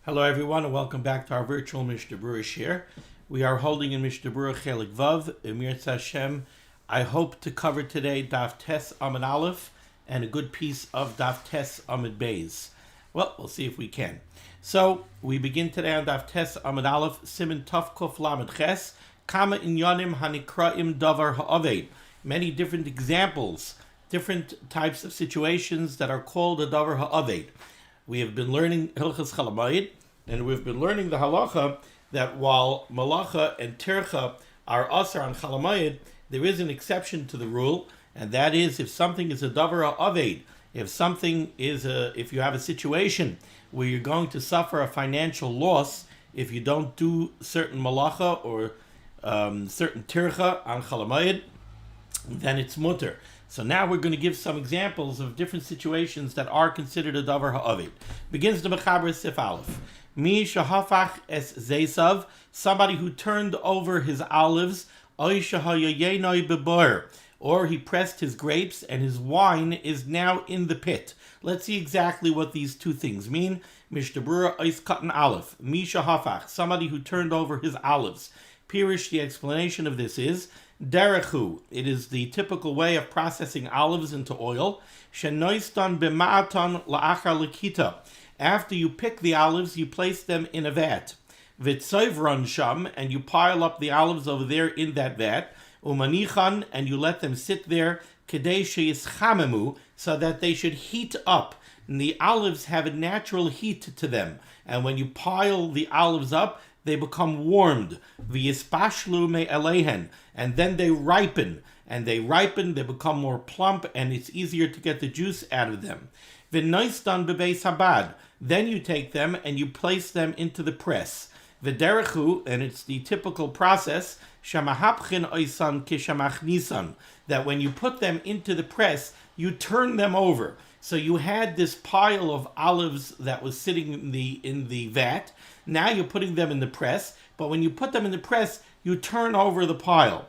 Hello everyone and welcome back to our virtual Mishnah Berurah share. We are holding in Mishnah Berurah Chelik Vav, Emir Hashem. I hope to cover today Daf Tes Amud Aleph and a good piece of Daf Tes Amud Beis. Well, we'll see if we can. So, we begin today on Daf Tes Amud Aleph, Siman Tov Kuf Lamed Ches, Kama Inyanim Hanikraim Davar HaOveid. Many different examples, different types of situations that are called a Davar HaOveid. We have been learning Hilchos Chol HaMoeid, and we've been learning the halacha that while malacha and tircha are asar on Chol HaMoeid, there is an exception to the rule, and that is if something is a davar ha'oveid, if you have a situation where you're going to suffer a financial loss if you don't do certain malacha or certain tircha on Chol HaMoeid, then it's mutter. So now we're going to give some examples of different situations that are considered a davar ha'oveid. Begins the Mechaber Sif Aleph. Mi shahafach es zeisav, somebody who turned over his olives, oy shahayayenoi bebar, or he pressed his grapes and his wine is now in the pit. Let's see exactly what these two things mean. Mishnah Berurah Ois Katan Aleph. Mi shahafach, somebody who turned over his olives. Pirish, the explanation of this is Dirshu. It is the typical way of processing olives into oil. Shenoistan b'ma'atan la'achar l'kita. After you pick the olives, you place them in a vat. V'tzoivron sham, and you pile up the olives over there in that vat. Umanichan, and you let them sit there. Kedei sheyischamemu, so that they should heat up. And the olives have a natural heat to them. And when you pile the olives up, they become warmed. V'yispashlu me'elehen, and then they ripen. And they become more plump, and it's easier to get the juice out of them. V'noistan bebeis habad, then you take them and you place them into the press. V'derechu, and it's the typical process, shamahapchin oisan kishamachnisan, that when you put them into the press, you turn them over. So you had this pile of olives that was sitting in the vat. Now you're putting them in the press, but when you put them in the press, you turn over the pile.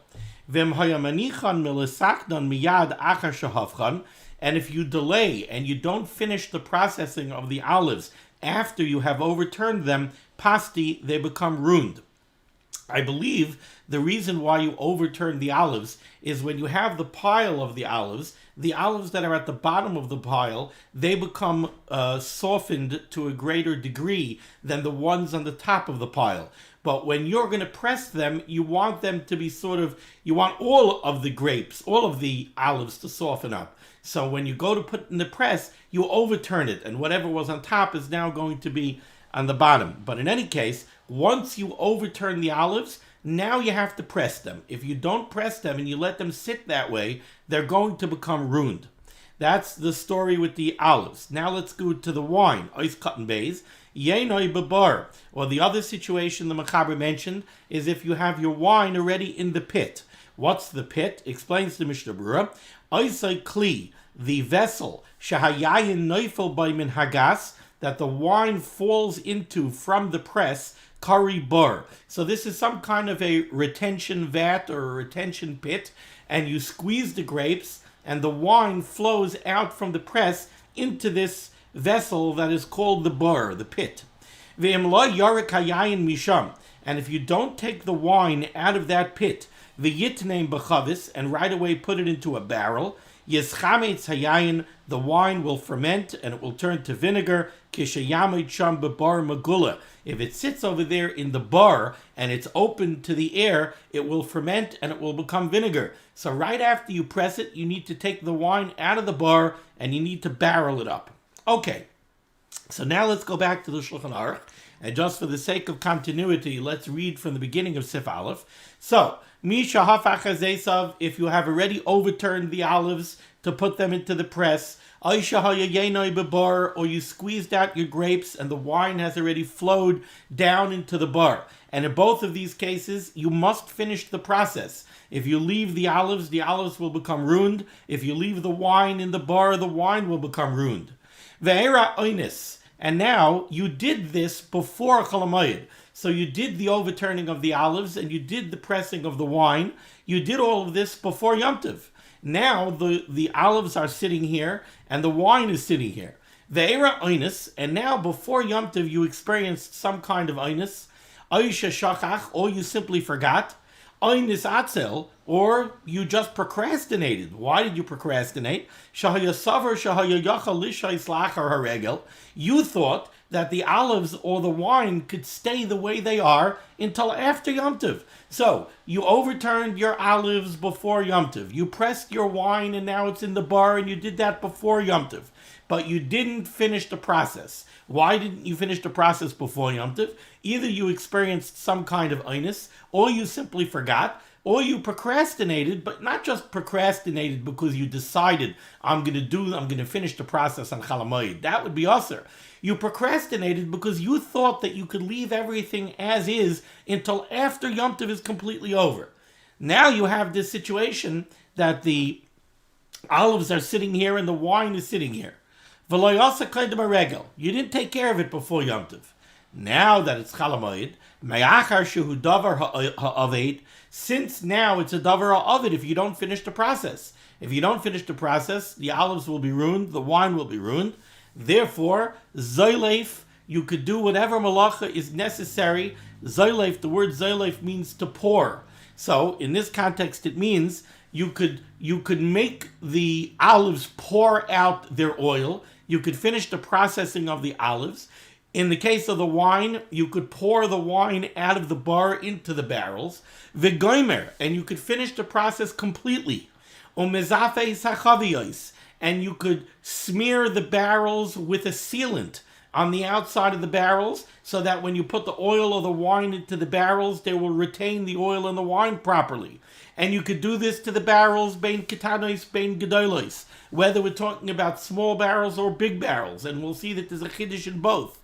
And if you delay and you don't finish the processing of the olives after you have overturned them, pasti, they become ruined. I believe the reason why you overturn the olives is when you have the pile of the olives that are at the bottom of the pile, they become softened to a greater degree than the ones on the top of the pile. But when you're going to press them, you want them to be you want all of the grapes, all of the olives to soften up. So when you go to put it in the press, you overturn it, and whatever was on top is now going to be on the bottom. But in any case, once you overturn the olives, now you have to press them. If you don't press them and you let them sit that way, they're going to become ruined. That's the story with the olives. Now let's go to the wine. Ois Katan Beis, Yenoi Babar. Or the other situation the Mechaber mentioned is if you have your wine already in the pit. What's the pit? Explains the Mishnah Berurah. Oisai Kli, the vessel, Shahayayin Neufel by Min Hagas, that the wine falls into from the press, Kari Bar. So this is some kind of a retention vat or a retention pit, and you squeeze the grapes, and the wine flows out from the press into this vessel that is called the bar, the pit. Ve'imla yarik hayayin misham, and if you don't take the wine out of that pit, v'yitneim b'chavis, and right away put it into a barrel, yischametz hayayin, the wine will ferment and it will turn to vinegar. Kishayamid sham bebar magula. If it sits over there in the bar and it's open to the air, it will ferment and it will become vinegar. So right after you press it, you need to take the wine out of the bar and you need to barrel it up. Okay, so now let's go back to the Shulchan Aruch, and just for the sake of continuity, let's read from the beginning of Sif Aleph. So, Mi shahafach hazesav, if you have already overturned the olives to put them into the press, or you squeezed out your grapes and the wine has already flowed down into the bar. And in both of these cases, you must finish the process. If you leave the olives will become ruined. If you leave the wine in the bar, the wine will become ruined. Ve'era oinis, and now you did this before Chol HaMoeid. So you did the overturning of the olives and you did the pressing of the wine. You did all of this before Yom Tov. Now the olives are sitting here and the wine is sitting here. Ve'era oinus, and now before Yom Tov you experienced some kind of oinus, oisha shachach, or you simply forgot, oinus atzel, or you just procrastinated. Why did you procrastinate? Shahaya savar shahaya yachal lishais lachar haregel. You thought that the olives or the wine could stay the way they are until after Yom Tov. So, you overturned your olives before Yom Tov. You pressed your wine and now it's in the bar, and you did that before Yom Tov. But you didn't finish the process. Why didn't you finish the process before Yom Tov? Either you experienced some kind of inus, or you simply forgot, or you procrastinated, but not just procrastinated because you decided, I'm going to finish the process on Chol HaMoeid. That would be usher. You procrastinated because you thought that you could leave everything as is until after Yom Tov is completely over. Now you have this situation that the olives are sitting here and the wine is sitting here. You didn't take care of it before Yom Tov. Now that it's Chol HaMoeid, davar ha'oveid, since now it's a davar ha'oveid if you don't finish the process. If you don't finish the process, the olives will be ruined, the wine will be ruined. Therefore, zoyleif, you could do whatever malacha is necessary. Zoyleif, the word zoyleif means to pour. So, in this context, it means you could make the olives pour out their oil. You could finish the processing of the olives. In the case of the wine, you could pour the wine out of the bar into the barrels. V'goimer, and you could finish the process completely. Umezafe sachaviyos, and you could smear the barrels with a sealant on the outside of the barrels so that when you put the oil or the wine into the barrels, they will retain the oil and the wine properly. And you could do this to the barrels, bein ketanos, bein gedolos, whether we're talking about small barrels or big barrels, and we'll see that there's a chiddush in both.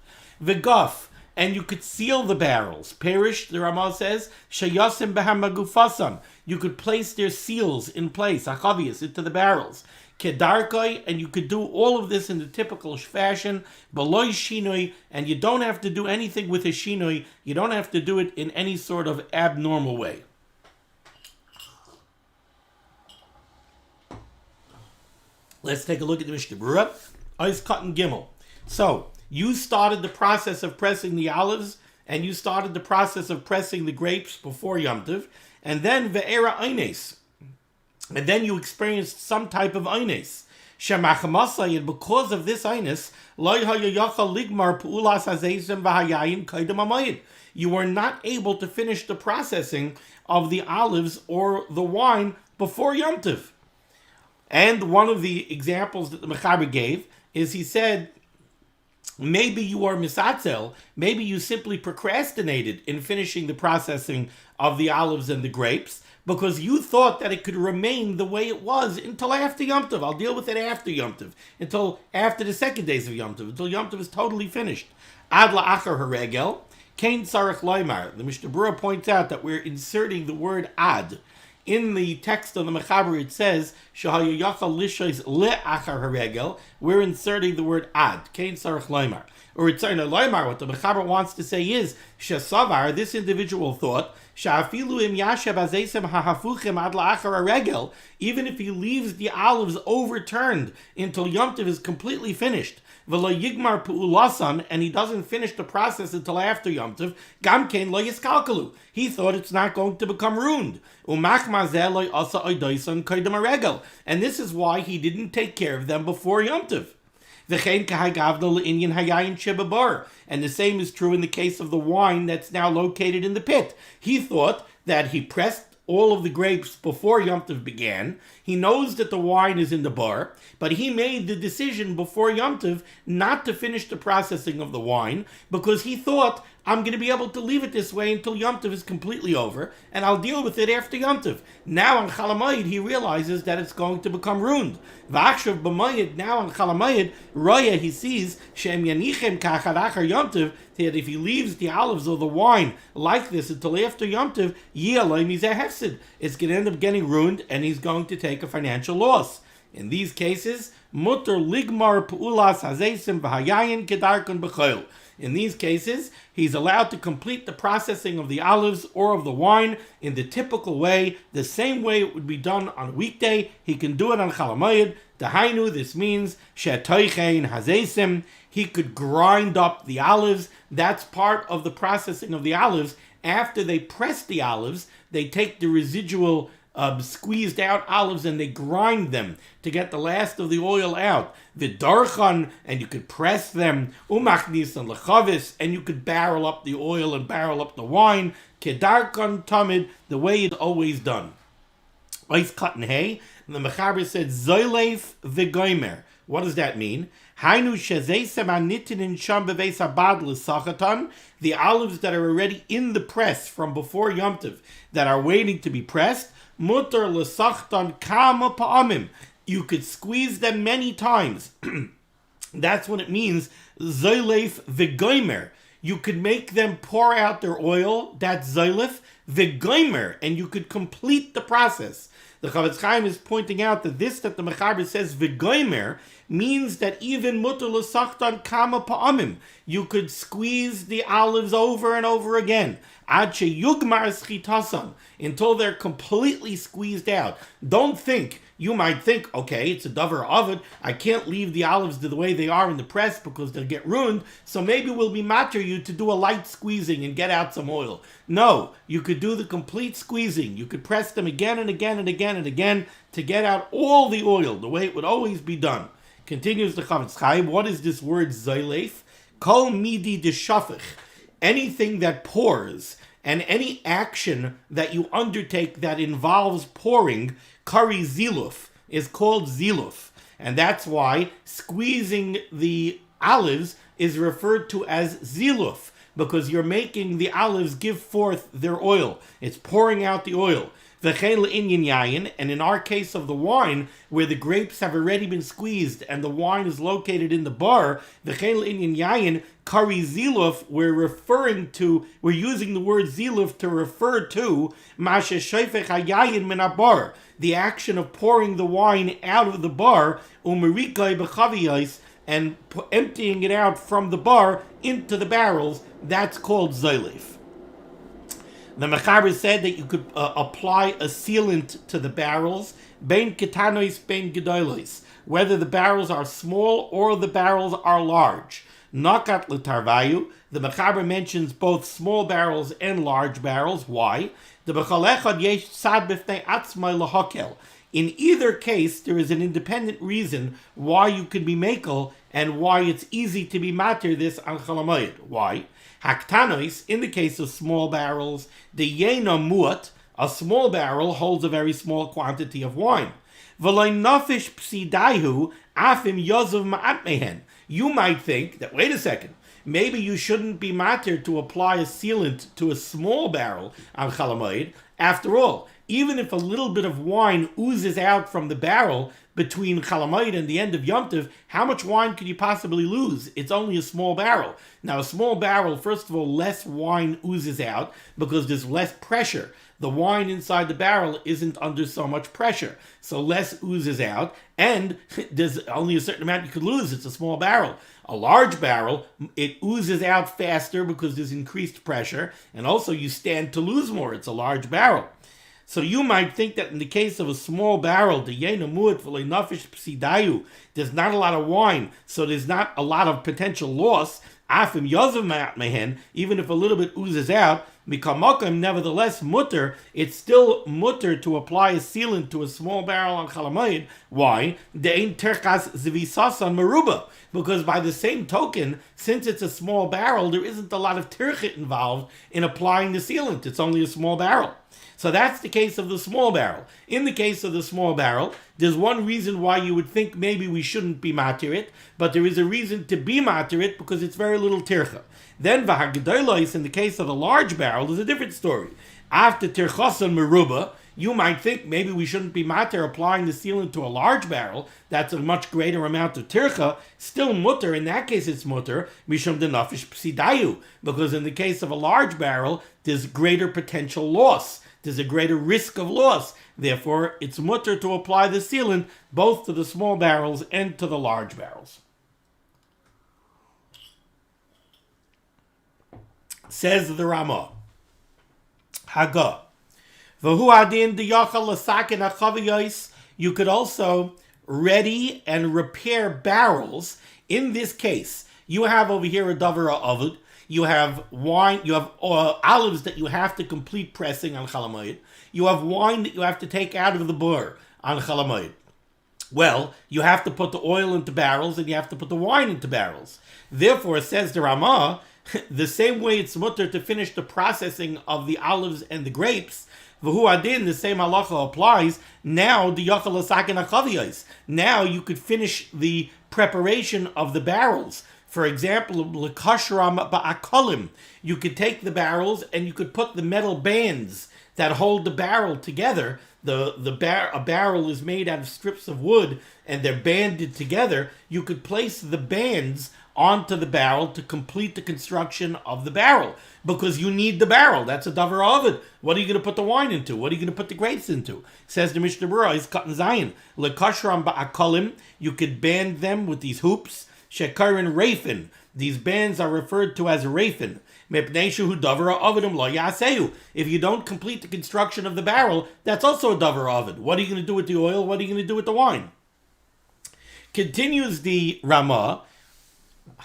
V'guf, and you could seal the barrels. Perish, the Ramah says, shayasim b'hamagufasam, you could place their seals in place, achavias, into the barrels. Kedarkoi, and you could do all of this in the typical fashion, beloy shinoi, and you don't have to do anything with a shinoi, you don't have to do it in any sort of abnormal way. Let's take a look at the Mishnah Berurah. Ois Cotton Gimel. So, you started the process of pressing the olives, and you started the process of pressing the grapes before Yom Tov, and then ve'era eines. And then you experienced some type of eines. Shemachamasa, and because of this eines, you were not able to finish the processing of the olives or the wine before Yom Tov. And one of the examples that the Mechaber gave is he said, maybe you are misatzel, maybe you simply procrastinated in finishing the processing of the olives and the grapes because you thought that it could remain the way it was until after Yom Tov. I'll deal with it after Yom Tov, until after the second days of Yom Tov, until Yom Tov is totally finished. Ad la'achar haregel, kein tzarech loymar. The Mishnah Berurah points out that we're inserting the word ad. In the text of the Mechaber, it says, Shahaya yachal lishos le'achar haregel. We're inserting the word ad, kein tzarech loymar. Or it's saying loymar, what the Mechaber wants to say is, Shesavar, this individual thought, Sha'afilu im yashav azeisem hahafuchim ad la'achar haregel, even if he leaves the olives overturned until Yom Tov is completely finished, v'lo yigmar pu'ulasam, and he doesn't finish the process until after Yom Tov, gam kein lo yiskalkalu. He thought it's not going to become ruined. Umachmazeh lo asa oidoisan koydem haregel, and this is why he didn't take care of them before Yom Tov. And the same is true in the case of the wine that's now located in the pit. He thought that he pressed all of the grapes before Yom Tov began. He knows that the wine is in the bar, but he made the decision before Yom Tov not to finish the processing of the wine because he thought, I'm going to be able to leave it this way until Yom Tov is completely over, and I'll deal with it after Yom Tov. Now on Chol HaMoeid, he realizes that it's going to become ruined. V'achshav b'moed, now on Chol HaMoeid, Raya, he sees, Shem yanichem kachad achar Yom Tov, that if he leaves the olives or the wine like this until after Yom Tov, it's going to end up getting ruined, and he's going to take a financial loss. In these cases, mutter ligmar pu'ulas hazesim v'hayayin kedarkon b'chol. In these cases, he's allowed to complete the processing of the olives or of the wine in the typical way, the same way it would be done on a weekday. He can do it on Chol HaMoeid. Dahainu, this means shetoichein hazesim. He could grind up the olives. That's part of the processing of the olives. After they press the olives, they take the residual squeezed out olives and they grind them to get the last of the oil out. V'darchan, and you could press them. Umachnis and lechavis, and you could barrel up the oil and barrel up the wine. Kedarchan tamid, the way it's always done. Ois cut and hay. The Mechaber said zoleif v'goimer. What does that mean? Hainu shezeisem anitin in sham beveis habad l'sachatan. The olives that are already in the press from before Yom Tov that are waiting to be pressed. Mutter l'sachtan kama pa'amim. You could squeeze them many times. That's what it means. Zoleif v'goimer. You could make them pour out their oil. That's zoleif v'goimer, and you could complete the process. The Chavetz Chaim is pointing out that the Mechaber says v'goimer means that even mutter l'sachtan kama pa'amim, you could squeeze the olives over and over again. Ad sheyugmar schitasan, until they're completely squeezed out. You might think, okay, it's a davar ovid. I can't leave the olives the way they are in the press because they'll get ruined. So maybe we'll be matter you to do a light squeezing and get out some oil. No, you could do the complete squeezing. You could press them again and again and again and again to get out all the oil, the way it would always be done. Continues the Chavetz Chaim. What is this word zoleif? Kol midi deshafich. Anything that pours and any action that you undertake that involves pouring, kari ziluf, is called ziluf. And that's why squeezing the olives is referred to as ziluf, because you're making the olives give forth their oil. It's pouring out the oil. And in our case of the wine, where the grapes have already been squeezed and the wine is located in the bar, kari ziluf, we're using the word ziluf to refer to mashe shofech hayayin min habar, the action of pouring the wine out of the bar, umerikai b'chaviyos, and emptying it out from the bar into the barrels. That's called zoleif. The Mechaber said that you could apply a sealant to the barrels, bein ketanois, bein gedolos, whether the barrels are small or the barrels are large. Nakat l'tarvayu, the Mechaber mentions both small barrels and large barrels. Why? The b'chol echad yesh tzad b'fnei atzmai lahakel. In either case, there is an independent reason why you can be mekel and why it's easy to be matir this on Chol HaMoeid. Why? Haktanois, in the case of small barrels, the yena muat, a small barrel holds a very small quantity of wine. V'loy nafish psidayu afim yozov ma'at mehen. You might think that, wait a second, maybe you shouldn't be matir to apply a sealant to a small barrel on Chol HaMoeid. After all, even if a little bit of wine oozes out from the barrel between Chol HaMoeid and the end of Yom Tov, how much wine could you possibly lose? It's only a small barrel. Now, a small barrel, first of all, less wine oozes out because there's less pressure. The wine inside the barrel isn't under so much pressure, so less oozes out, and there's only a certain amount you could lose. It's a small barrel. A large barrel, it oozes out faster because there's increased pressure, and also you stand to lose more. It's a large barrel. So you might think that in the case of a small barrel, the yena muat v'loy nafish psidayu, there's not a lot of wine, so there's not a lot of potential loss. Afim yozov ma'at mehen, even if a little bit oozes out, mikamokim, nevertheless mutter, it's still mutter to apply a sealant to a small barrel on Chol HaMoeid. Why? De'ein terkas zvisasan meruba, because by the same token, since it's a small barrel, there isn't a lot of tirchit involved in applying the sealant. It's only a small barrel. So that's the case of the small barrel. In the case of the small barrel, there's one reason why you would think maybe we shouldn't be matir it, but there is a reason to be matir it because it's very little tircha. Then v'hagedolos, in the case of a large barrel, is a different story. After tirchasan meruba, you might think maybe we shouldn't be matir applying the sealant to a large barrel. That's a much greater amount of tircha. Still mutter, in that case it's mutter, mishum denafish psidayu, because in the case of a large barrel, there's greater potential loss. there's a greater risk of loss. Therefore, it's mutter to apply the sealant both to the small barrels and to the large barrels. Says the Ramah, Haga, V'hu adin d'yachal l'sakin ha'chaviyos. You could also ready and repair barrels. In this case, you have over here a davar ha'avud. You have wine, you have olives that you have to complete pressing on Chol HaMoeid. You have wine that you have to take out of the bur on Chol HaMoeid. Well, you have to put the oil into barrels and you have to put the wine into barrels. Therefore, says the Ramah, the same way it's mutter to finish the processing of the olives and the grapes, V'hu adin, the same halacha applies. Now, the yachal l'sakin ha'chaviyos. Now you could finish the preparation of the barrels. For example, l'kashram ba'akolim. You could take the barrels and you could put the metal bands that hold the barrel together. A barrel is made out of strips of wood and they're banded together. You could place the bands onto the barrel to complete the construction of the barrel, because you need the barrel. That's a davar ovid. What are you going to put the wine into? What are you going to put the grapes into? Says the Mishnah Berurah, is cut in Zion. Lekashram ba'akolim. You could band them with these hoops. Shekarin rafin. These bands are referred to as rafin. Mepneishu davar ovidim lo yasehu. If you don't complete the construction of the barrel, that's also a davar ovid. What are you going to do with the oil? What are you going to do with the wine? Continues the Ramah.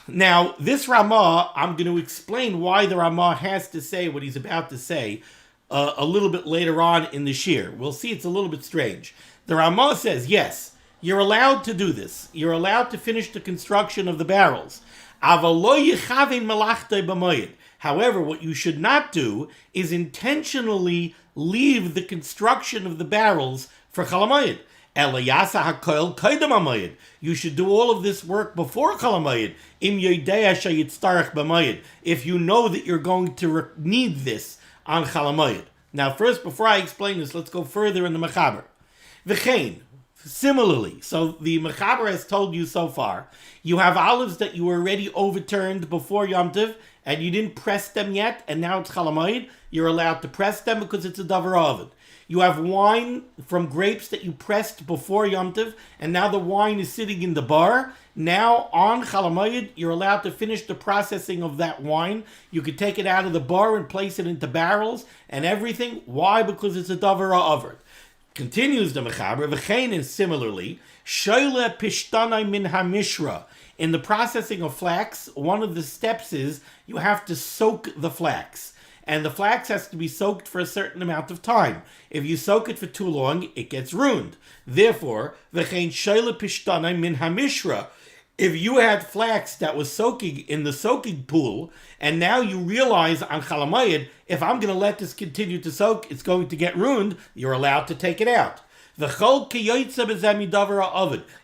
Now, this Ramah, I'm going to explain why the Ramah has to say what he's about to say a little bit later on in the shir. We'll see it's a little bit strange. The Ramah says, yes, you're allowed to do this. You're allowed to finish the construction of the barrels. However, what you should not do is intentionally leave the construction of the barrels for Chol HaMoeid. You should do all of this work before Chol HaMoeid, if you know that you're going to need this on Chol HaMoeid. Now, first, before I explain this, let's go further in the Mechaber. V'chein, similarly, so the Mechaber has told you so far, you have olives that you already overturned before Yom Tov, and you didn't press them yet, and now it's Chol HaMoeid. You're allowed to press them because it's a davar ovid. You have wine from grapes that you pressed before Yom Tov, and now the wine is sitting in the bar. Now, on Chol HaMoeid, you're allowed to finish the processing of that wine. You could take it out of the bar and place it into barrels and everything. Why? Because it's a davar ha'avur. Continues the Mechaber, v'chein, and similarly, shoyle pishtanai min hamishra. In the processing of flax, one of the steps is you have to soak the flax. And the flax has to be soaked for a certain amount of time. If you soak it for too long, it gets ruined. Therefore, v'chein shoyle pishtanai min hamishra. If you had flax that was soaking in the soaking pool, and now you realize on Chol HaMoeid, if I'm going to let this continue to soak, it's going to get ruined, you're allowed to take it out.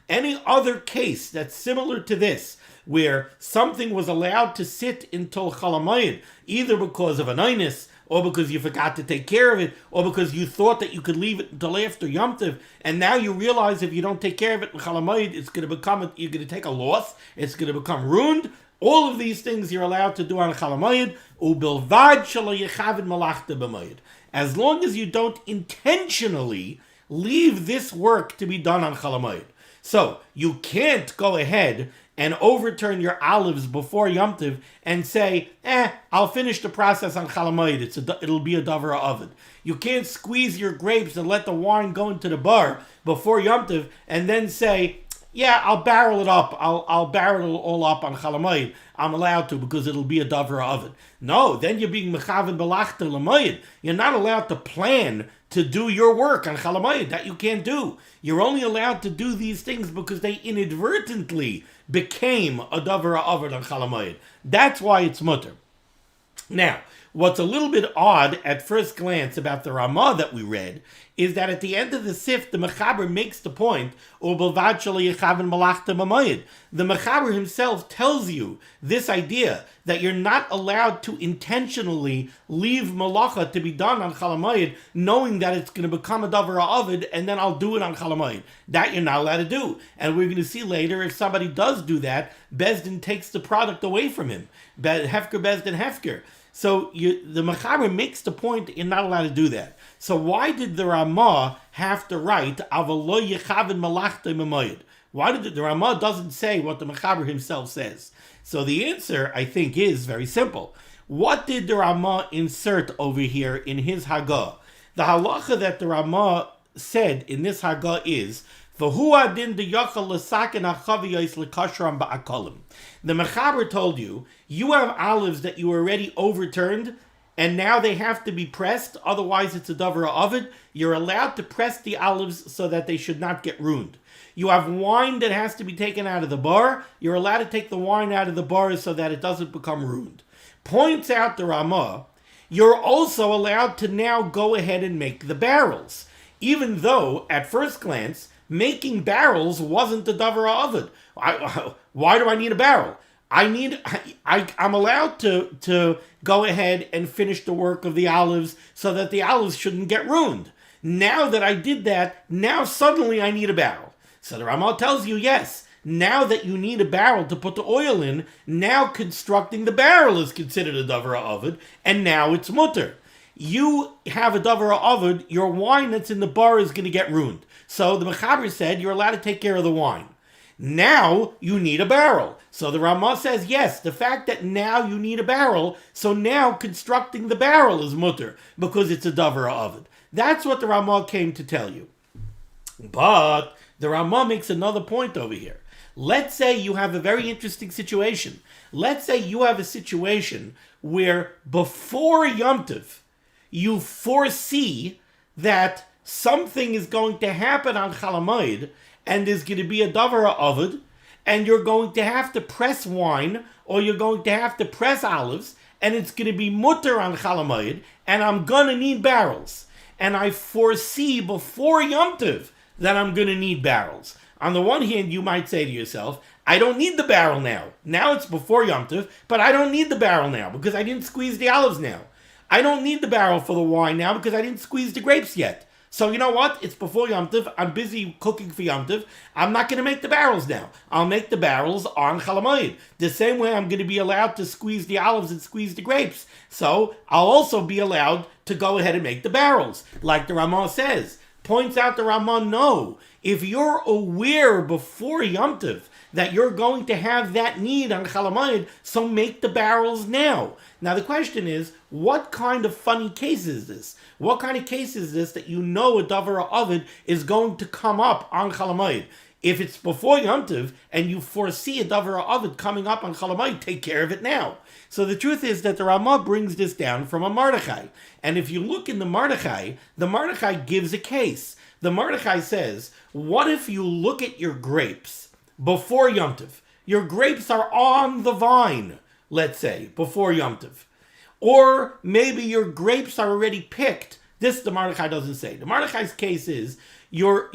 Any other case that's similar to this, where something was allowed to sit until Chol HaMoeid, either because of an inus, or because you forgot to take care of it, or because you thought that you could leave it until after Yom Tov, and now you realize if you don't take care of it in Chol HaMoeid, it's going to become, you're going to take a loss, it's going to become ruined. All of these things you're allowed to do on Chol HaMoeid, ubilvad shelo yechavin malachta b'moed. As long as you don't intentionally leave this work to be done on Chol HaMoeid. So, you can't go ahead and overturn your olives before Yom Tov and say, I'll finish the process on Chol HaMoeid. It'll be a davar ha'avud. You can't squeeze your grapes and let the wine go into the bar before Yom Tov and then say, I'll barrel it up. I'll barrel it all up on Chol HaMoeid. I'm allowed to because it'll be a davar ha'avud. No, then you're being mechaven belachta l'moed. You're not allowed to plan to do your work on Chol HaMoeid. That you can't do. You're only allowed to do these things because they inadvertently became a davar ha'avud on Chol HaMoeid. That's why it's mutter. Now, what's a little bit odd at first glance about the Ramah that we read is that at the end of the Sif, the Mechaber makes the point, the Mechaber himself tells you this idea that you're not allowed to intentionally leave malacha to be done on Chol HaMoeid, knowing that it's going to become a davar ha'avud, and then I'll do it on Chol HaMoeid. That you're not allowed to do. And we're going to see later, if somebody does do that, Bezdin takes the product away from him. Hefker, Bezdin, Hefker. So the Mechaber makes the point you're not allowed to do that. So why did the Ramah have to write Avalo Yechavin Malachtei Memoed? Why did the Ramah doesn't say what the Mechaber himself says? So the answer, I think, is very simple. What did the Ramah insert over here in his Haggah? The halacha that the Ramah said in this Haggah is the Mechaber told you, you have olives that you already overturned, and now they have to be pressed, otherwise it's a davar ovid. You're allowed to press the olives so that they should not get ruined. You have wine that has to be taken out of the bar, you're allowed to take the wine out of the bar so that it doesn't become ruined. Points out the Ramah, you're also allowed to now go ahead and make the barrels, even though, at first glance, making barrels wasn't the davar ovid. Why do I need a barrel? I'm allowed to go ahead and finish the work of the olives so that the olives shouldn't get ruined. Now that I did that, now suddenly I need a barrel. So the Ramah tells you, yes, now that you need a barrel to put the oil in, now constructing the barrel is considered a davar ovid, and now it's mutter. You have a davar ovid, your wine that's in the bar is going to get ruined. So the Mechaber said you're allowed to take care of the wine. Now you need a barrel. So the Ramah says, yes, the fact that now you need a barrel, so now constructing the barrel is mutter, because it's a davar ovid. That's what the Ramah came to tell you. But the Ramah makes another point over here. Let's say you have a very interesting situation. Let's say you have a situation where before Yom Tov, you foresee that something is going to happen on Chol HaMoeid, and there's going to be a davar ovid, and you're going to have to press wine, or you're going to have to press olives, and it's going to be mutter on Chol HaMoeid, and I'm going to need barrels. And I foresee before Yom Tov that I'm going to need barrels. On the one hand, you might say to yourself, I don't need the barrel now. Now it's before Yom Tov, but I don't need the barrel now because I didn't squeeze the olives now. I don't need the barrel for the wine now because I didn't squeeze the grapes yet. So you know what? It's before Yom Tov. I'm busy cooking for Yom Tov. I'm not going to make the barrels now. I'll make the barrels on Chol HaMoeid. The same way I'm going to be allowed to squeeze the olives and squeeze the grapes. So I'll also be allowed to go ahead and make the barrels, like the Ramah says. Points out the Ramah, no. If you're aware before Yom Tov that you're going to have that need on Chol HaMoeid, so make the barrels now. Now the question is, what kind of funny case is this? What kind of case is this that you know a davar ovid is going to come up on Chol HaMoeid? If it's before Yom Tov and you foresee a davar ovid coming up on Chol HaMoeid, take care of it now. So the truth is that the Ramah brings this down from a Mordechai. And if you look in the Mordechai gives a case. The Mordechai says, what if you look at your grapes before Yom Tov? Your grapes are on the vine, let's say, before Yom Tov. Or maybe your grapes are already picked. This the Mordechai doesn't say. The Mordechai's case is your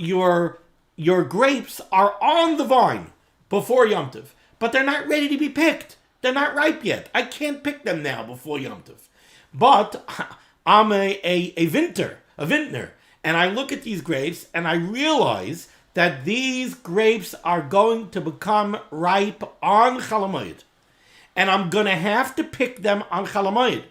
grapes are on the vine before Yom Tov, but they're not ready to be picked. They're not ripe yet. I can't pick them now before Yom Tov. But I'm a vintner, and I look at these grapes and I realize that these grapes are going to become ripe on Chol HaMoeid. And I'm going to have to pick them on Chol HaMoeid.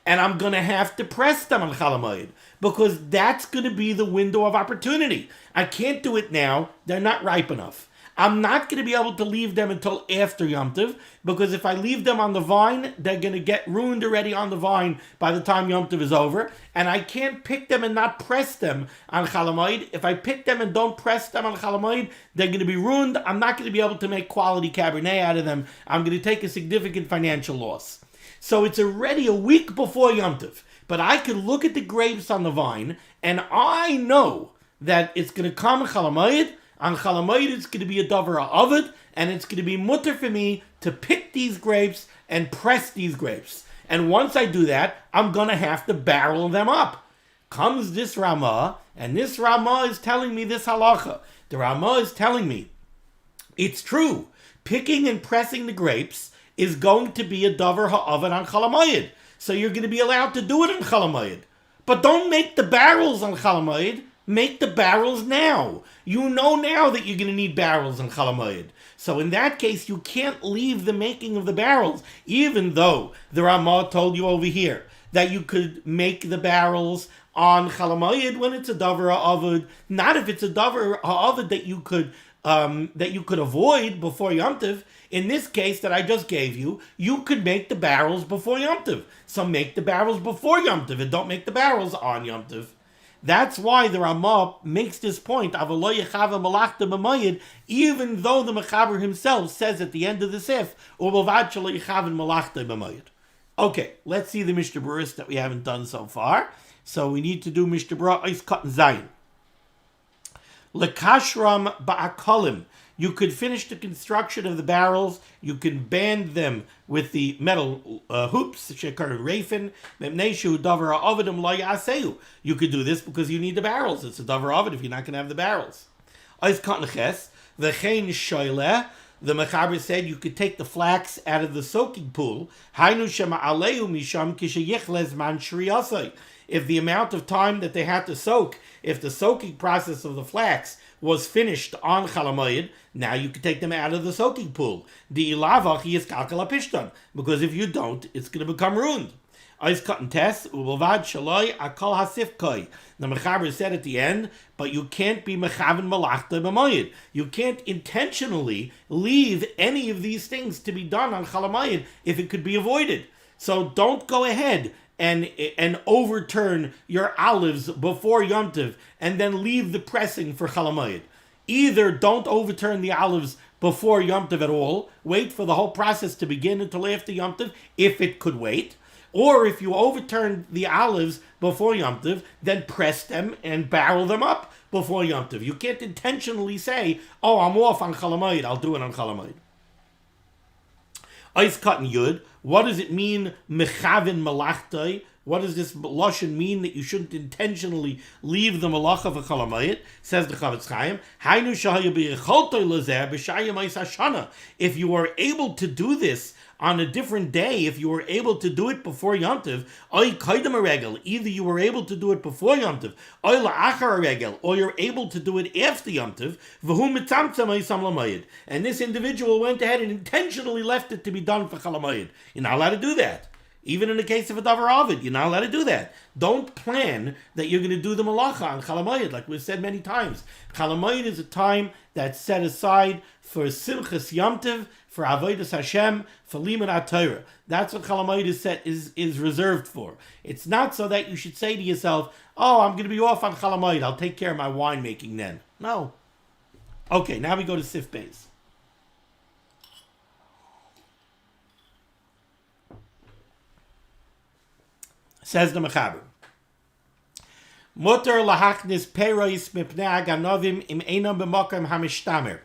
And I'm going to have to press them on Chol HaMoeid, because that's going to be the window of opportunity. I can't do it now. They're not ripe enough. I'm not going to be able to leave them until after Yom Tov, because if I leave them on the vine, they're going to get ruined already on the vine by the time Yom Tov is over. And I can't pick them and not press them on Chol HaMoeid. If I pick them and don't press them on Chol HaMoeid, they're going to be ruined. I'm not going to be able to make quality Cabernet out of them. I'm going to take a significant financial loss. So it's already a week before Yom Tov. But I can look at the grapes on the vine, and I know that it's going to come Chol HaMoeid. On Chol HaMoeid, it's going to be a davar ovid, and it's going to be mutter for me to pick these grapes and press these grapes. And once I do that, I'm going to have to barrel them up. Comes this Ramah, and this Ramah is telling me this halacha. The Ramah is telling me, it's true, picking and pressing the grapes is going to be a davar ha'ovid on Chol HaMoeid. So you're going to be allowed to do it on Chol HaMoeid. But don't make the barrels on Chol HaMoeid. make the barrels now. You know now that you're going to need barrels on Chol HaMoeid. So in that case, you can't leave the making of the barrels, even though the Ramah told you over here that you could make the barrels on Chol HaMoeid when it's a davar ha'avod, not if it's a davar ha'avod that you could avoid before Yom Tov. In this case that I just gave you, you could make the barrels before Yom Tov. So make the barrels before Yom Tov and don't make the barrels on Yom Tov. That's why the Ramah makes this point, even though the Mechaber himself says at the end of the Sif, okay, let's see the Mishnah Berurah that we haven't done so far. So we need to do Mishnah Berurah Ois Katan Zayin. Lekashram ba'akolim. You could finish the construction of the barrels. You can band them with the metal hoops. Shekar reifin memneshu davar ha'avodim lo ya'aseu. You could do this because you need the barrels. It's a davar ha'avod if you're not going to have the barrels. Ois Katan Ches v'chein shoyleh. The Mechaber said you could take the flax out of the soaking pool. Hainu shema aleu misham kisheyichles man shriyasai. If the amount of time that they had to soak, if the soaking process of the flax was finished on Chol HaMoeid, now you can take them out of the soaking pool. The ilavach is kalkala pishtan, because if you don't, it's going to become ruined. Ois Katan Tes u'bilvad shaloi akol hasifkoi. The Mechaber said at the end, but you can't be mechaven malachta b'moed. You can't intentionally leave any of these things to be done on Chol HaMoeid if it could be avoided. So don't go ahead and overturn your olives before Yom Tov and then leave the pressing for Chol HaMoeid. Either don't overturn the olives before Yom Tov at all, wait for the whole process to begin until after Yom Tov, if it could wait, or if you overturn the olives before Yom Tov, then press them and barrel them up before Yom Tov. You can't intentionally say, oh, I'm off on Chol HaMoeid, I'll do it on Chol HaMoeid. Ois Katan Yud. What does it mean, mechavin malachtai? What does this lashon mean that you shouldn't intentionally leave the malacha for Chol HaMoeid? Says the Chavetz Chaim, Hainu shahaya b'yecholtoi lezeh b'shayim eis hashana. If you are able to do this on a different day, if you were able to do it before Yom Tov, oy kaidem a regel, either you were able to do it before Yom Tov, oy la'achar a regel, or you're able to do it after Yom Tov, v'hu mitzamtzam eisam l'mayid. And this individual went ahead and intentionally left it to be done for Chol HaMoeid. You're not allowed to do that. Even in the case of a davar ha'avod, you're not allowed to do that. Don't plan that you're going to do the malacha on Chol HaMoeid, like we've said many times. Chol HaMoeid is a time that's set aside for Simchas Yom Tov, for Avodas Hashem, for limud HaTorah. That's what Chol HaMoeid is reserved for. It's not so that you should say to yourself, oh, I'm going to be off on Chol HaMoeid, I'll take care of my winemaking then. No. Okay, now we go to Sif Beis. Says the Mechaber, Mutar lahachnis perois mipnei aganovim im einam b'mokem hamishtamer.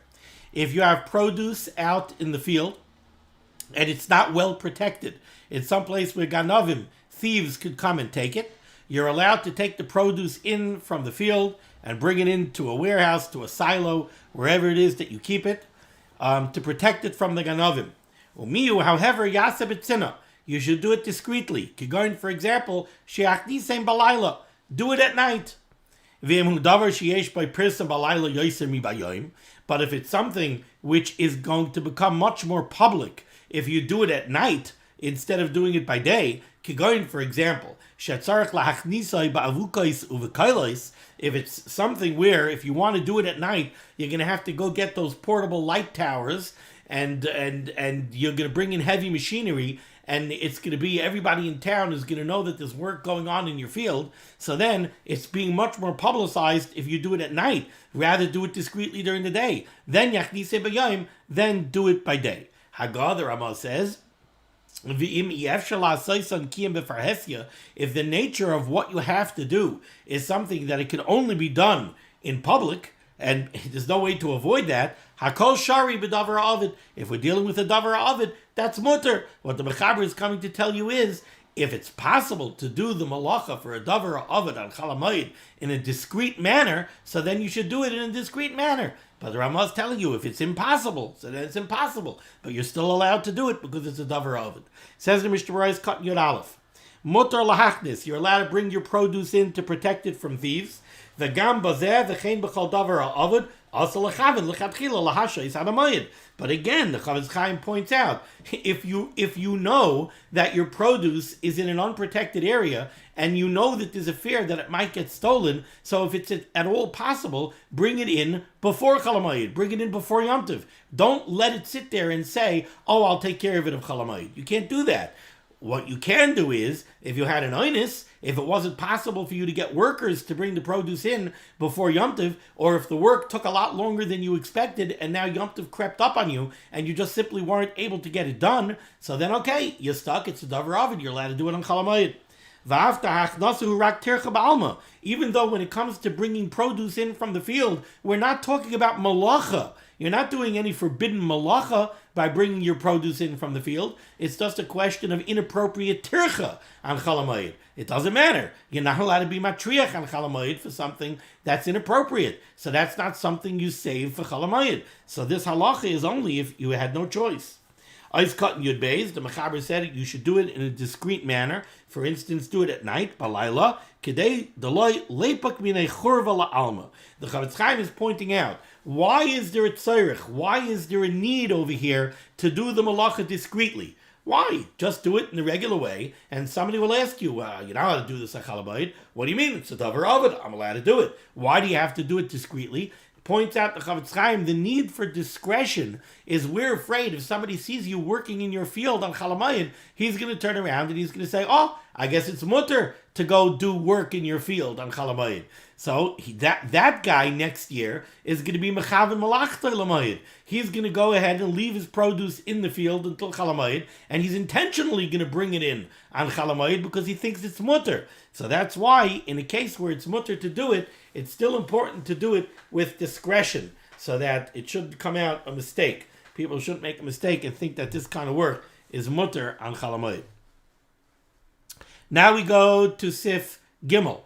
If you have produce out in the field and it's not well protected, it's someplace where ganovim, thieves, could come and take it, you're allowed to take the produce in from the field and bring it into a warehouse, to a silo, wherever it is that you keep it, to protect it from the ganovim. Umiyu, however, yasa b'tzina. You should do it discreetly. Kigoin, for example, she'achnisem balayla. Do it at night. But if it's something which is going to become much more public, if you do it at night instead of doing it by day, kigoin, for example, if it's something where if you want to do it at night, you're going to have to go get those portable light towers and you're going to bring in heavy machinery, and it's going to be, everybody in town is going to know that there's work going on in your field. So then it's being much more publicized if you do it at night. Rather do it discreetly during the day. Then yachnise b'yayim, then do it by day. Haggah, the Ramah says, if the nature of what you have to do is something that it can only be done in public, and there's no way to avoid that, Hakol shari b'davar ha'avod. If we're dealing with a davar ha'avod, that's mutter. What the Mechaber is coming to tell you is, if it's possible to do the malacha for a davar ha'avod on Chol HaMoeid in a discreet manner, so then you should do it in a discreet manner. But the Ramah is telling you, if it's impossible, so then it's impossible. But you're still allowed to do it because it's a davar ha'avod. Says the Mishnah Berurah Katan Yud Aleph. Mutar lahachnis. You're allowed to bring your produce in to protect it from thieves. V'gam bazeh v'chein b'chol davar ha'avod also l'chavin l'chatchila l'hasha is HaMoeid. But again, the Chavetz Chaim points out, if you know that your produce is in an unprotected area and you know that there's a fear that it might get stolen, so if it's at all possible, bring it in before Chol HaMoeid, bring it in before Yom Tov. Don't let it sit there and say, oh, I'll take care of it of Chol HaMoeid. You can't do that. What you can do is, if you had an onus, if it wasn't possible for you to get workers to bring the produce in before Yom Tov, or if the work took a lot longer than you expected and now Yom Tov crept up on you and you just simply weren't able to get it done, so then okay, you're stuck, it's a davar ovid, you're allowed to do it on Chol HaMoeid. Even though when it comes to bringing produce in from the field, we're not talking about malacha. You're not doing any forbidden malacha by bringing your produce in from the field. It's just a question of inappropriate tircha on Chol HaMoeid. It doesn't matter. You're not allowed to be matriach on Chol HaMoeid for something that's inappropriate. So that's not something you save for Chol HaMoeid. So this halacha is only if you had no choice. Ice cut and Yud Beis, the Mechaber said you should do it in a discreet manner. For instance, do it at night, balayla, kedei deloi lepak minei churva la'alma. The Chavetz Chaim is pointing out, why is there a tzorich? Why is there a need over here to do the malacha discreetly? Why? Just do it in the regular way, and somebody will ask you, you're not allowed to do this at Chol HaMoeid. What do you mean? It's a davar ovid. I'm allowed to do it. Why do you have to do it discreetly? Points out the Chavetz Chaim, the need for discretion is we're afraid if somebody sees you working in your field on Chol HaMoeid, he's going to turn around and he's going to say, oh, I guess it's mutter to go do work in your field on Chol HaMoeid. So that guy next year is going to be mechaven malachta l'moed. He's going to go ahead and leave his produce in the field until Chol HaMoeid, and he's intentionally going to bring it in on Chol HaMoeid because he thinks it's mutter. So that's why, in a case where it's mutter to do it, it's still important to do it with discretion so that it shouldn't come out a mistake. People shouldn't make a mistake and think that this kind of work is mutter on Chol HaMoeid. Now we go to Sif Gimel.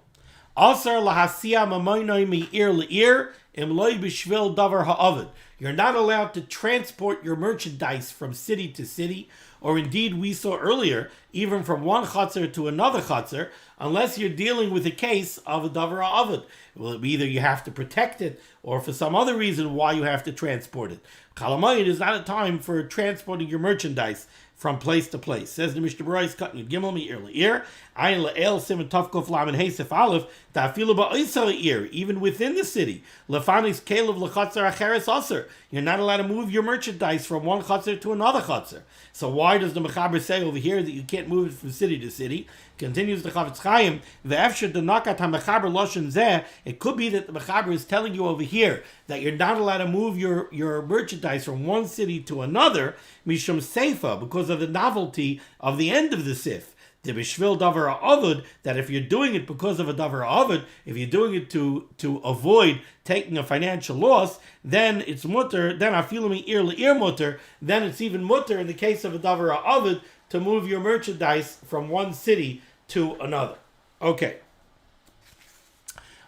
Asar lahasiya mamoinoi mi'ir le'ir im loy b'shvil davar ha'ovid. You're not allowed to transport your merchandise from city to city, or indeed we saw earlier, even from one chutzner to another chutzner, unless you're dealing with a case of a davar ha'ovid. Well, either you have to protect it, or for some other reason why you have to transport it. Chol HaMoeid is not a time for transporting your merchandise from place to place. Says the Mishnah Berurah, cutting Gimel mi'ir le'ir, ayin le'el siman tavkuf lamed heisef aleph, ta'afilu ba'isa le'ir, even within the city, lefanis kelev lechatzar acheres aser. You're not allowed to move your merchandise from one chatzar to another chatzar. So why does the Mechaber say over here that you can't move it from city to city? Continues the Chavetz Chaim, ve'efsher denakat ha'mechaber loshen zeh. It could be that the Mechaber is telling you over here that you're not allowed to move your merchandise from one city to another, mishum seifa, because of the novelty of the end of the sif. The b'shvil davar ha'ovid, that if you're doing it because of a davar ha'ovid, if you're doing it to avoid taking a financial loss, then it's mutter, then afilu mi'ir le'ir mutter, then it's even mutter in the case of a davar ha'ovid to move your merchandise from one city to another. Okay.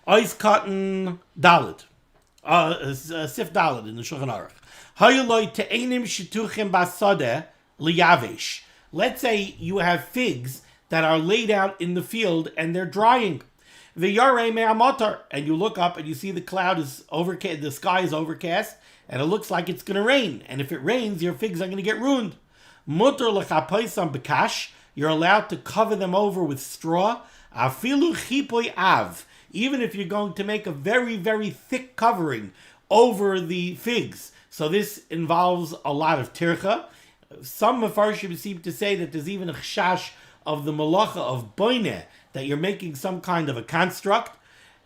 Ice cotton dalit. Sif dalit in the Shulchan Aruch. Hayuloi te'enim shituchim basadeh liyavesh. Let's say you have figs that are laid out in the field and they're drying. V'yarei me'amatar, and you look up and you see the cloud is overcast, the sky is overcast, and it looks like it's going to rain. And if it rains, your figs are going to get ruined. Mutar lechapaisam bekash, you're allowed to cover them over with straw. Afilu chipoi av, even if you're going to make a very, very thick covering over the figs. So this involves a lot of tircha. Some Mefarshim seem to say that there's even a chashash of the malacha of boineh, that you're making some kind of a construct,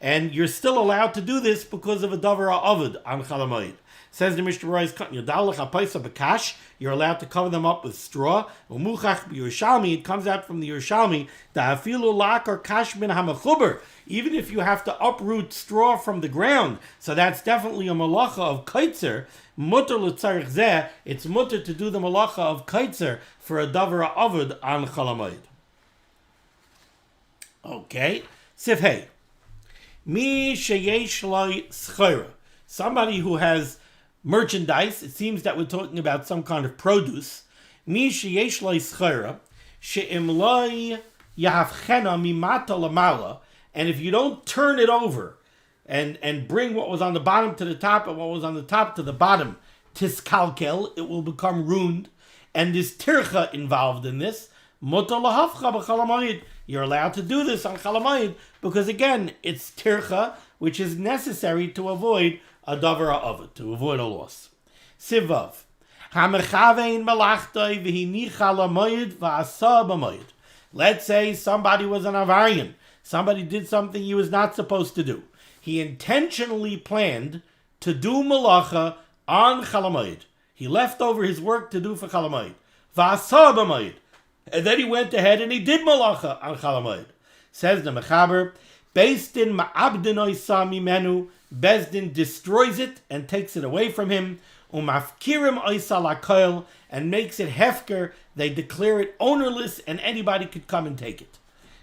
and you're still allowed to do this because of a davar ha'ovid on Chol HaMoeid. Says the Mishnah Berurah, you're allowed to cover them up with straw. It comes out from the Yerushalmi, even if you have to uproot straw from the ground. So that's definitely a malacha of kaitzer. It's mutter to do the malacha of kaitzer for a davar ha'ovid on Chol HaMoeid. Okay, Sif Hey. Mi sheyesh loy schora. Somebody who has merchandise, it seems that we're talking about some kind of produce. Mi sheyesh loy schora, she'im loy yavchena mimata lamala, and if you don't turn it over and bring what was on the bottom to the top and what was on the top to the bottom, tiskalkel, it will become ruined. And this tircha involved in this, mutar lahafcha b'chol HaMoeid. You're allowed to do this on Chol HaMoeid because, again, it's tircha, which is necessary to avoid a davar ha'ovid, to avoid a loss. Sivav. Hamechavein malachtoi v'hinicha l'moed v'asa b'moed. Let's say somebody was an avarian. Somebody did something he was not supposed to do. He intentionally planned to do malacha on Chol HaMoeid. He left over his work to do for Chol HaMoeid. V'asa b'moed. And then he went ahead and he did malacha on Chol HaMoeid. Says the Mechaber, Bezdin ma'abdin oisa mimenu. Bezdin destroys it and takes it away from him. Umafkirim oisa lakoil, and makes it hefker. They declare it ownerless, and anybody could come and take it.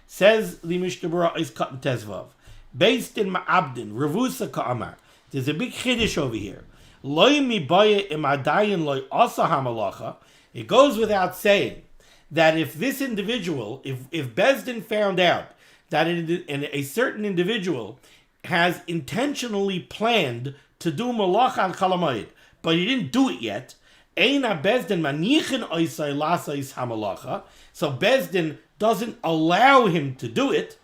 Says the Mishnah Berurah is cut in Tezvav. Bezdin ma'abdin revusa ka'amar. There's a big chiddush over here. Loi mibaya imadayin loi asa hamalacha. It goes without saying that if this individual, if Bezdin found out that a certain individual has intentionally planned to do malach on Chol HaMoeid, but he didn't do it yet, Eina Bezdin manichin oisai lasais hamalacha, so Bezdin doesn't allow him to do it,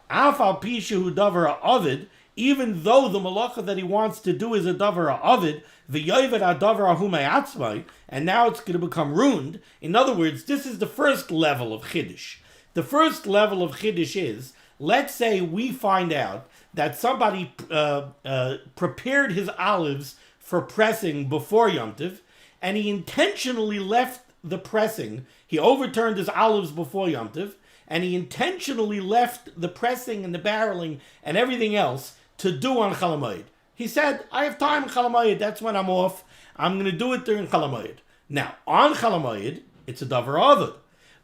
af al pi shehu davar ha'ovid, even though the malacha that he wants to do is a davar ha'ovid, v'yoyvet ha'davar ha'hu me'atzmai, and now it's going to become ruined. In other words, this is the first level of chiddush. The first level of chiddush is, let's say we find out that somebody prepared his olives for pressing before Yom Tov, and he intentionally left the pressing. He overturned his olives before Yom Tov, and he intentionally left the pressing and the barreling and everything else to do on Chol HaMoeid. He said, I have time on Chol HaMoeid, that's when I'm off. I'm going to do it during Chol HaMoeid. Now, on Chol HaMoeid, it's a davar ha'ovid.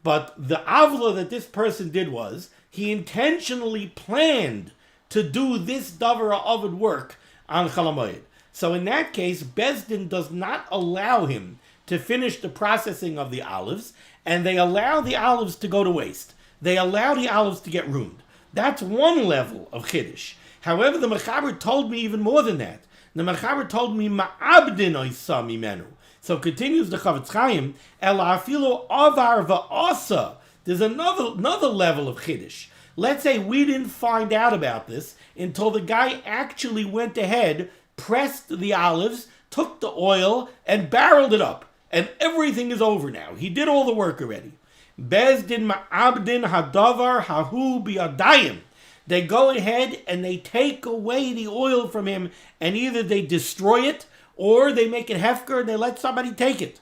But the avla that this person did was, he intentionally planned to do this davar ha'ovid work on Chol HaMoeid. So in that case, Bezdin does not allow him to finish the processing of the olives, and they allow the olives to go to waste. They allow the olives to get ruined. That's one level of chiddush. However, the Mechaber told me even more than that. The Mechaber told me ma'abdin oisa mimenu. So continues the Chavetz Chaim, ela afilu avar va'asa. There's another level of chiddush. Let's say we didn't find out about this until the guy actually went ahead, pressed the olives, took the oil, and barreled it up. And everything is over now. He did all the work already. Bezdin ma'abdin hadavar hahu biyadayim. They go ahead and they take away the oil from him, and either they destroy it or they make it hefker and they let somebody take it.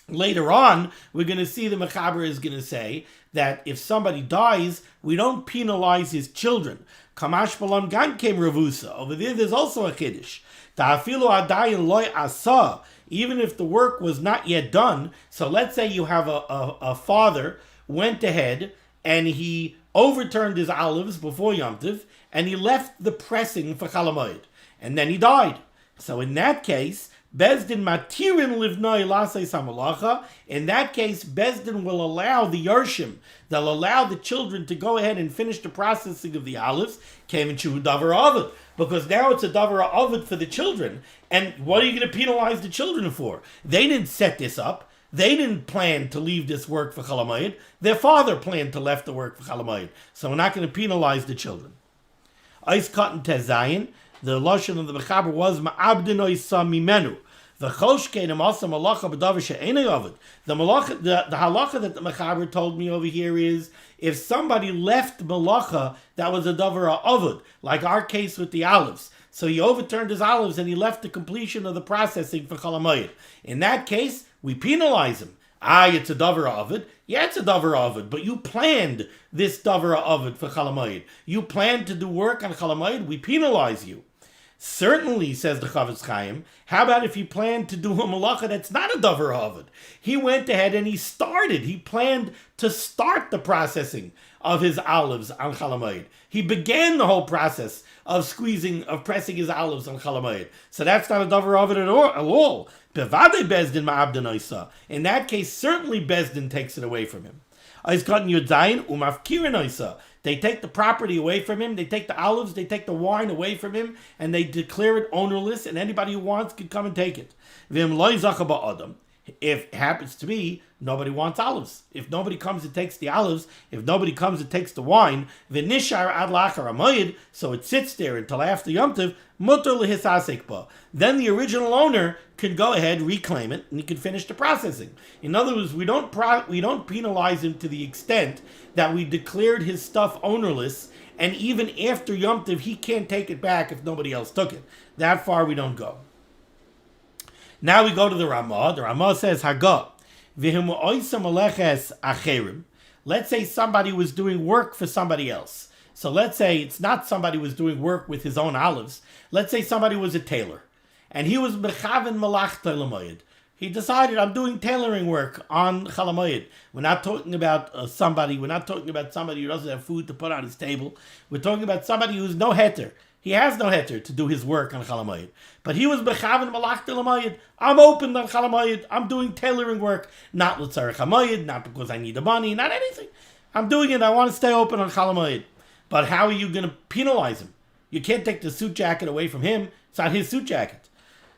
Later on, we're going to see the Mechaber is going to say that if somebody dies, we don't penalize his children. Kamash balam gan came revusa. Over there's also a chiddush. Ta'afilu adayin loy asa. Even if the work was not yet done. So let's say you have a father went ahead and he overturned his olives before Yom Tov, and he left the pressing for Chol HaMoeid, and then he died. So in that case, Bezdin matirin livnoi lasei samalacha. In that case, Bezdin will allow the Yarshim, they'll allow the children to go ahead and finish the processing of the olives, came and chew davar ha'ovid, because now it's a davar ha'ovid for the children. And what are you going to penalize the children for? They didn't set this up. They didn't plan to leave this work for Chol HaMoeid. Their father planned to left the work for Chol HaMoeid. So we're not going to penalize the children. Eis Katan Tezayin, the lashon of the Mechaber was ma'abdin oisa mimenu. The halacha that the Mechaber told me over here is, if somebody left malacha that was a davar ha'ovid, like our case with the olives. So he overturned his olives and he left the completion of the processing for Chol HaMoeid. In that case, we penalize him. It's a davar ha'ovid. Yeah, it's a davar ha'ovid, but you planned this davar ha'ovid for Chol HaMoeid. You planned to do work on Chol HaMoeid, we penalize you. Certainly, says the Chavetz Chaim, how about if he planned to do a malacha that's not a davar ha'ovid? He went ahead and he planned to start the processing of his olives on Chol HaMoeid. He began the whole process of pressing his olives on Chol HaMoeid. So that's not a davar ha'ovid at all. Bevadei Bezdin ma'abdin oisa. In that case, certainly Bezdin takes it away from him. They They take the property away from him, they take the olives, they take the wine away from him, and they declare it ownerless, and anybody who wants can come and take it. If it happens to be, nobody wants olives. If nobody comes and takes the olives, if nobody comes and takes the wine, v'nishar ad lachar HaMoeid, so it sits there until after Yom Tov, mutar lehisasek ba. Then the original owner can go ahead, reclaim it, and he can finish the processing. In other words, we don't penalize him to the extent that we declared his stuff ownerless, and even after Yom Tov, he can't take it back if nobody else took it. That far we don't go. Now we go to the Ramah. The Ramah says, Haggah, v'himu oisam aleches acherim. Let's say somebody was doing work for somebody else. So let's say it's not somebody was doing work with his own olives. Let's say somebody was a tailor, and he was mechaven malachta l'moed. He decided, I'm doing tailoring work on Chol HaMoeid. We're not talking about somebody who doesn't have food to put on his table. We're talking about somebody who's no heter. He has no heter to do his work on Chol HaMoeid. But he was mechaven malachta l'moed. I'm open on Chol HaMoeid. I'm doing tailoring work, not l'tzarech HaMoeid, not because I need the money, not anything. I'm doing it. I want to stay open on Chol HaMoeid. But how are you going to penalize him? You can't take the suit jacket away from him. It's not his suit jacket.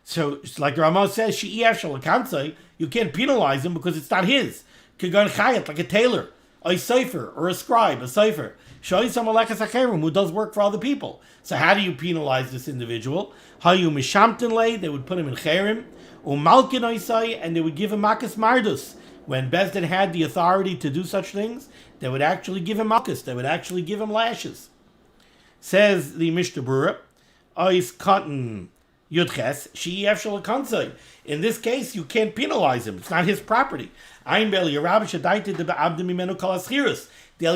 So, like the Ramah says, you can't penalize him because it's not his. Like a tailor, a sefer, or a scribe, a sefer. Who does work for other people. So how do you penalize this individual? They would put him in cherim, and they would give him makas mardus. When Bezdin had the authority to do such things, they would actually give him makas. They would actually give him lashes. Says the Mishnah Berurah, Ois cotton Yudches, in this case, you can't penalize him. It's not his property. The El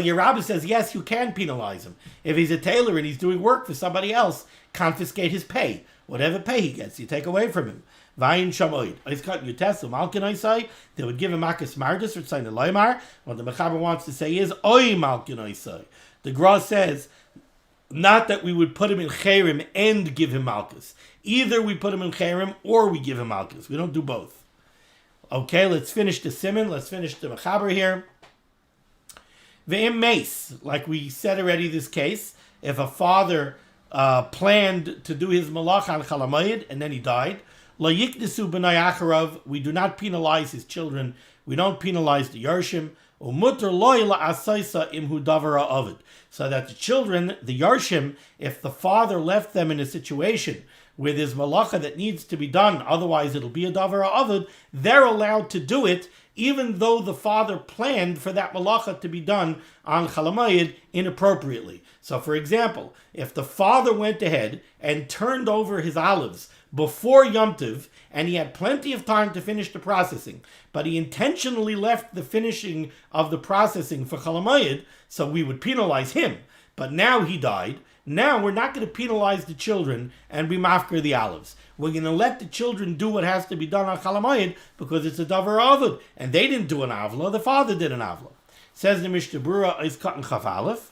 Yerabah says, yes, you can penalize him. If he's a tailor and he's doing work for somebody else, confiscate his pay. Whatever pay he gets, you take away from him. They would give him makas mardus or sign the loymar. What the Mechaber wants to say is, Oy malkin oisai. The Gra says, not that we would put him in cherim and give him malchus. Either we put him in cherim or we give him malchus. We don't do both. Okay, let's finish the Siman. Let's finish the Mechaber here. Ve'im meis, like we said already, this case, if a father planned to do his malach on Chol HaMoeid and then he died, lo yikdesu b'nai acharav, we do not penalize his children. We don't penalize the Yarshim. Umutter loy la'asaisa imhu davar ha'ovid. So that the children, the Yarshim, if the father left them in a situation where there's malacha that needs to be done, otherwise it'll be a davar ha'ovid, they're allowed to do it, even though the father planned for that malacha to be done on Chol HaMoeid inappropriately. So for example, if the father went ahead and turned over his olives before Yom Tov, and he had plenty of time to finish the processing, but he intentionally left the finishing of the processing for Chol HaMoeid, so we would penalize him. But now he died. Now we're not going to penalize the children and be mafker the olives. We're going to let the children do what has to be done on Chol HaMoeid because it's a davar ha'ovid, and they didn't do an avla, the father did an avla. Says the Mishnah Berurah, Ois cotton chaf aleph,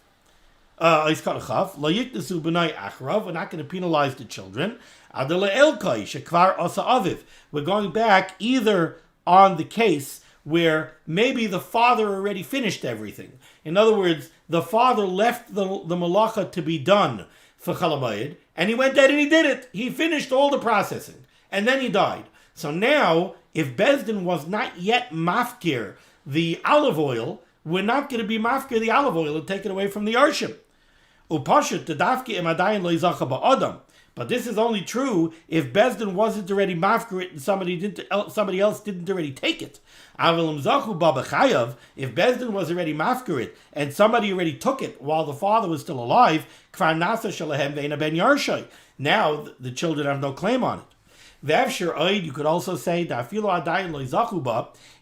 Ois cotton chaf, lo yikdesu b'nai acharav, we're not going to penalize the children. Adela elkai shekvar asa aviv. We're going back either on the case where maybe the father already finished everything. In other words, the father left the malacha to be done for Chol HaMoeid, and he went ahead and he did it. He finished all the processing, and then he died. So now, if Bezdin was not yet mafkir the olive oil, we're not going to be mafkir the olive oil and take it away from the Yarshim. Upashut tadavki imadayin lo yizacha ba'adam. But this is only true if Bezdin wasn't already mafkir it and somebody else didn't already take it. If Bezdin was already mafkir it and somebody already took it while the father was still alive, now the children have no claim on it. You could also say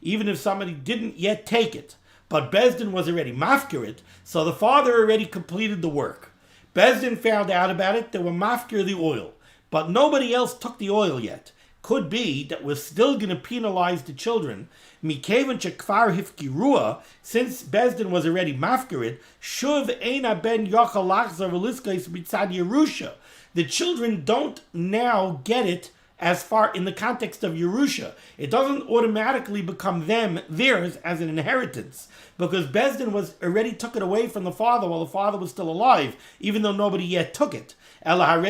even if somebody didn't yet take it, but Bezdin was already mafkir it, so the father already completed the work. Bezdin found out about it, they were mafkir the oil, but nobody else took the oil yet. Could be that we're still going to penalize the children. Mikevan shekvar hifkirua, since Bezdin was already mafkir it, shuv eina ben yochal lachzar v'liskais mitzad Yerusha. The children don't now get it as far in the context of Yerusha. It doesn't automatically become theirs as an inheritance, because Bezdin was already took it away from the father while the father was still alive, even though nobody yet took it. The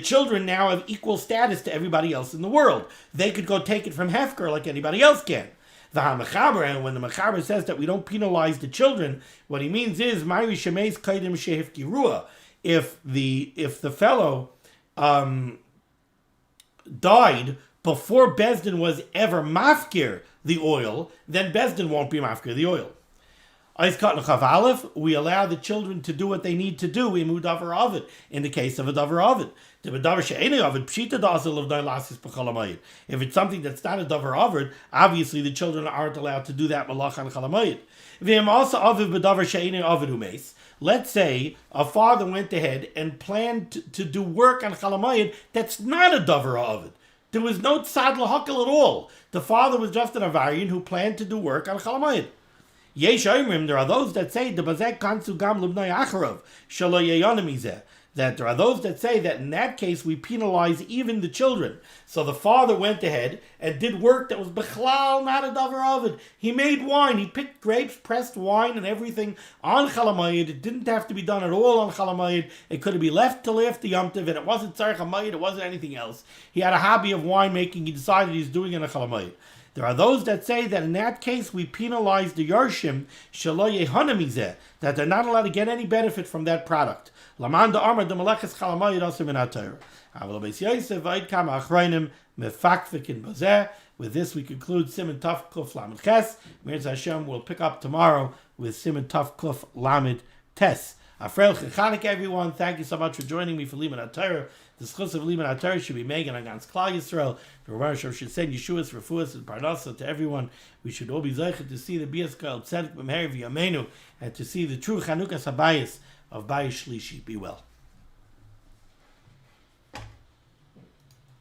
children now have equal status to everybody else in the world. They could go take it from Hefker like anybody else can. And when the Mechaber says that we don't penalize the children, what he means is, if the fellow died before Bezdin was ever mafkir the oil, then Bezdin won't be mafkir the oil. We allow the children to do what they need to do in davar ovid, in the case of a davar ovid. If it's something that's not a davar ovid, obviously the children aren't allowed to do that malach on Chol HaMoeid. Let's say a father went ahead and planned to do work on Chol HaMoeid that's not a davar ovid. There was no tzad lahakal at all. The father was just an avarian who planned to do work on Chol HaMoeid. Yesh Oimrim, there are those that say that there are those that say that in that case we penalize even the children. So the father went ahead and did work that was bechlal, not a davar ovid. He made wine, he picked grapes, pressed wine and everything on Chol HaMoeid. It didn't have to be done at all on Chol HaMoeid. It could be left till after Yom Tov, and it wasn't tzarech hamayid, it wasn't anything else. He had a hobby of winemaking, he decided he's doing it on Chol HaMoeid. There are those that say that in that case we penalize the Yarshim that they're not allowed to get any benefit from that product. With this we conclude Siman Taf Kuf Lamed Ches. Mirz Hashem will pick up tomorrow with Siman Taf Kuf Lamed Tes. Afreil Chanukah, everyone. Thank you so much for joining me for limud HaTorah. The schus of limud HaTorah should be megan against Klal Yisrael. The Rebbe should send Yeshua's, Refuas, and Parnasa to everyone. We should all be zeichet to see the Bias Kol Tzedek B'Meher V'Yameinu, and to see the true Chanukah Sabayis of Bayis Shlishi. Be well.